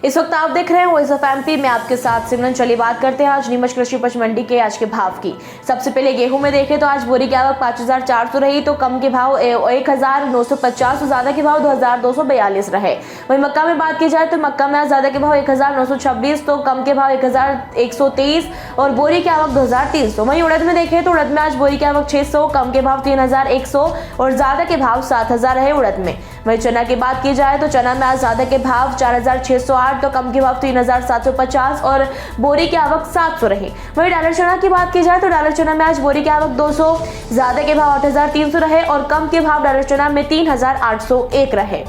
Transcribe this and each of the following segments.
इस वक्त आप देख रहे हैं वॉइस ऑफ एमपी में आपके साथ सिमरन। चलिए बात करते हैं आज नीमच कृषि उपज मंडी के आज के भाव की। सबसे पहले गेहूं में देखें तो आज बोरी की आवक 5400 रही, तो कम के भाव 1950 और ज्यादा के भाव 2242 रहे। वहीं मक्का में बात की जाए तो मक्का में आज ज्यादा के भाव 1926, तो कम के भाव 1123 और बोरी की आवक 2300। वहीं उड़द में देखें तो उड़द में आज बोरी की आवक 600, कम के भाव 3100 और ज्यादा के भाव 7000 रहे उड़द में। वहीं चना की बात की जाए तो चना में आज ज्यादा के भाव 4608, तो कम के भाव 3750 और बोरी की आवक 700 रही। वहीं डालर चना की बात की जाए तो डालर चना में आज बोरी की आवक 200, ज्यादा के भाव 8300 रहे और कम के भाव डालर चना में 3801 रहे।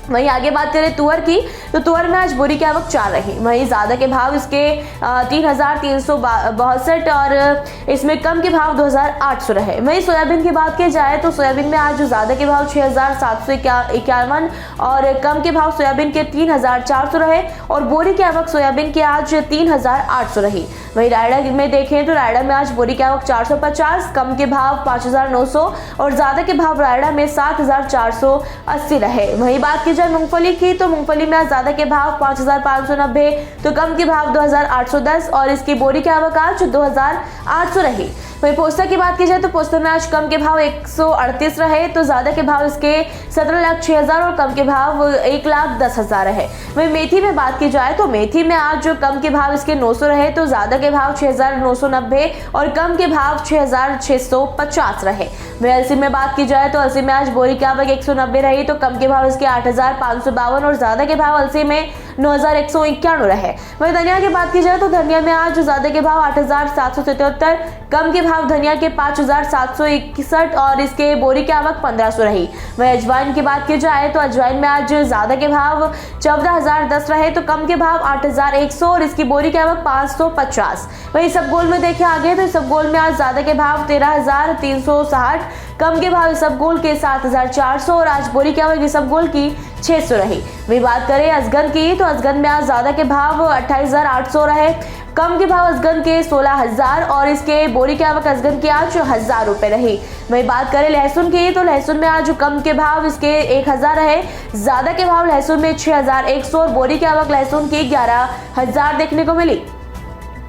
वहीं आगे बात करें तुअर की, तो तुअर में आज बोरी की आवक 4 रही। वहीं ज्यादा के भाव इसके 3362 और इसमें कम के भाव 2800 रहे। वहीं सोयाबीन की बात की जाए तो सोयाबीन में आज ज्यादा के भाव 6751 और कम के भाव सोयाबीन के 3400 रहे और बोरी की आवक सोयाबीन की आज 3800 रही। वहीं रायडा में देखें तो रायडा में आज बोरी की आवक 450, कम के भाव 5900 और ज्यादा के भाव रायडा में 7480 रहे। वहीं बात जब मूंगफली की, तो मूंगफली में आज ज्यादा के भाव 5590, तो कम के भाव 2810 और इसकी बोरी की आवक आज 2800 रही। वहीं पोस्ता की बात की जाए तो पोस्ता में आज कम के भाव 138 रहे, तो ज्यादा के भाव इसके 17,06,000 और कम के भाव 1,10,000 रहे। वहीं मेथी में बात की जाए तो मेथी में आज जो कम के भाव इसके 900 रहे, तो ज्यादा के भाव 6,990 और कम के भाव 6,650 रहे। वहीं अलसी में बात की जाए तो अलसी में आज बोरी की आवक 190 रही, तो कम के भाव इसके 8,552 और ज्यादा के भाव अलसी में 9,191 रहे। वहीं धनिया की बात की जाए तो धनिया में आज ज्यादा के भाव 8,777, कम के भाव धनिया के 5,761 और इसके बोरी की आवक 1500 रही। वहीं अजवाइन की बात की जाए तो अजवाइन में आज ज्यादा के भाव 14,010 रहे, तो कम के भाव 8,100 और इसकी बोरी की आवक 550। वहीं इसबगोल में देखें आगे तो इसबगोल में आज ज्यादा के भाव 13,360, कम के भाव इसबगोल के 7,400 और आज बोरी की आवक इसबगोल की 600 रही। वही बात करें असगन की, तो असगन में आज ज्यादा के भाव 28,800 रहे, कम के भाव असगन के 16,000 और इसके बोरी की आवक असगन की आज 1,000 रुपए रही। वही बात करें लहसुन की, तो लहसुन में आज कम के भाव इसके 1,000 रहे, ज्यादा के भाव लहसुन में 6,100 और बोरी की आवक लहसुन की 11,000 देखने को मिली।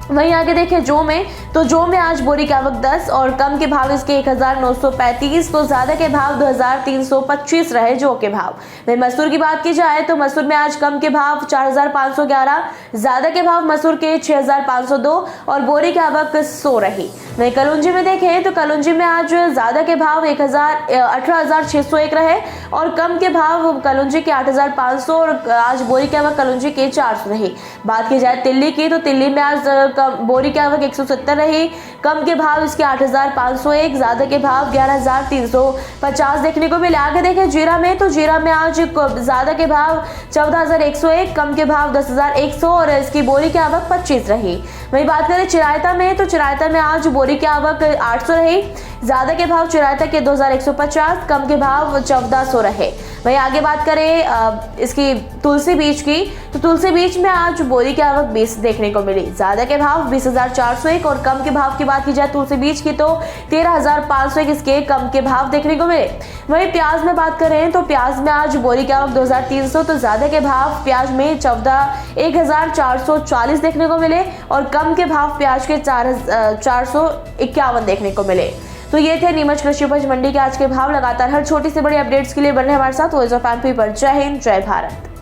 वहीं आगे देखें जौ में, तो जौ में आज बोरी की आवक 10 और कम के भाव इसके 1,935, तो ज्यादा के भाव 2,325 रहे जौ के भाव। वहीं मसूर की बात की जाए तो मसूर में आज कम के भाव 4,511, ज्यादा के भाव मसूर के 6,502 और बोरी की आवक 100 रही। वहीं कलौंजी में देखें तो कलौंजी में आज ज्यादा के भाव 18,601 रहे और कम के भाव कलौंजी के 8,500 और आज बोरी की आवक कलौंजी के 400 रही। बात की जाए तिल्ली की, तो तिल्ली में आज बोरी की आवक 170 रही, कम के भाव इसके 8,501, ज्यादा के भाव 11,350 देखने को मिले। आगे देखें जीरा में, तो जीरा में आज ज्यादा के भाव 14,101, कम के भाव 10,100 और इसकी बोरी की आवक 25 रही। वहीं बात करें चिरायता में, तो चिरायता में आज बोरी की आवक 800 रही, ज्यादा के भाव चिरायता के 2,150, कम के भाव 1400 रहे। वहीं आगे बात करें इसकी तुलसी बीज की, तो तुलसी बीज में आज बोरी की आवक 20 देखने को मिली, ज्यादा के भाव 20,401 और कम के भाव की बात की जाए तुलसी बीज की तो 13,501 इसके कम के भाव देखने को मिले। वहीं प्याज में बात करें तो प्याज में आज बोरी की आवक 2,300, तो ज्यादा के भाव प्याज में 1,440 देखने को मिले और कम के भाव प्याज के 451 देखने को मिले। तो ये थे नीमच कृषि उपज मंडी के आज के भाव। लगातार हर छोटी से बड़ी अपडेट्स के लिए बने हमारे साथ वॉइस ऑफ एमपी पर। जय हिंद, जय भारत।